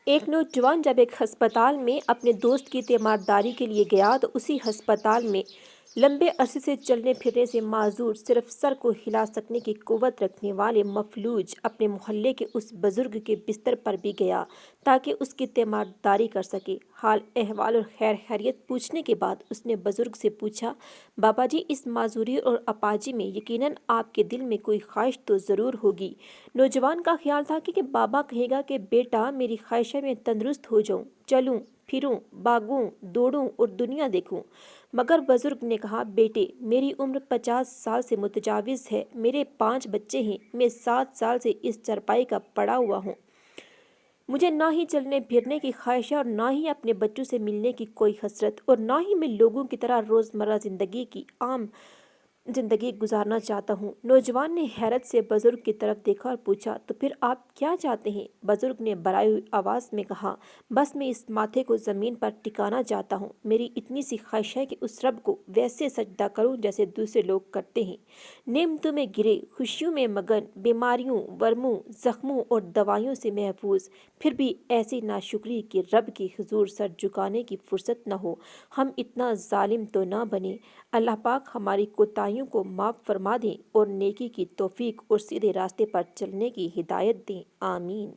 ایک نوجوان جب ایک ہسپتال میں اپنے دوست کی تیمارداری کے لیے گیا تو اسی ہسپتال میں لمبے عرصے سے چلنے پھرنے سے معذور صرف سر کو ہلا سکنے کی قوت رکھنے والے مفلوج اپنے محلے کے اس بزرگ کے بستر پر بھی گیا تاکہ اس کی تیمارداری کر سکے۔ حال احوال اور خیر خیریت پوچھنے کے بعد اس نے بزرگ سے پوچھا، بابا جی، اس معذوری اور اپاجی میں یقیناً آپ کے دل میں کوئی خواہش تو ضرور ہوگی۔ نوجوان کا خیال تھا کہ بابا کہے گا کہ بیٹا، میری خواہش ہے میں تندرست ہو جاؤں، چلوں پھروں، بھاگوں دوڑوں اور دنیا دیکھوں۔ مگر بزرگ نے کہا، بیٹے، میری عمر 50 سال سے متجاوز ہے، میرے 5 بچے ہیں، میں 7 سال سے اس چرپائی کا پڑا ہوا ہوں۔ مجھے نہ ہی چلنے پھرنے کی خواہش ہے اور نہ ہی اپنے بچوں سے ملنے کی کوئی حسرت، اور نہ ہی میں لوگوں کی طرح روزمرہ زندگی کی عام زندگی گزارنا چاہتا ہوں۔ نوجوان نے حیرت سے بزرگ کی طرف دیکھا اور پوچھا، تو پھر آپ کیا چاہتے ہیں؟ بزرگ نے بھرائی ہوئی آواز میں کہا، بس میں اس ماتھے کو زمین پر ٹکانا چاہتا ہوں۔ میری اتنی سی خواہش ہے کہ اس رب کو ویسے سجدہ کروں جیسے دوسرے لوگ کرتے ہیں، نعمتوں میں گرے، خوشیوں میں مگن، بیماریوں، ورموں، زخموں اور دوائیوں سے محفوظ، پھر بھی ایسی ناشکری کہ رب کے حضور سر جھکانے کی فرصت نہ ہو۔ ہم اتنا ظالم تو نہ بنیں۔ اللہ پاک ہماری کوتاہیوں کو معاف فرما دیں اور نیکی کی توفیق اور سیدھے راستے پر چلنے کی ہدایت دیں۔ آمین۔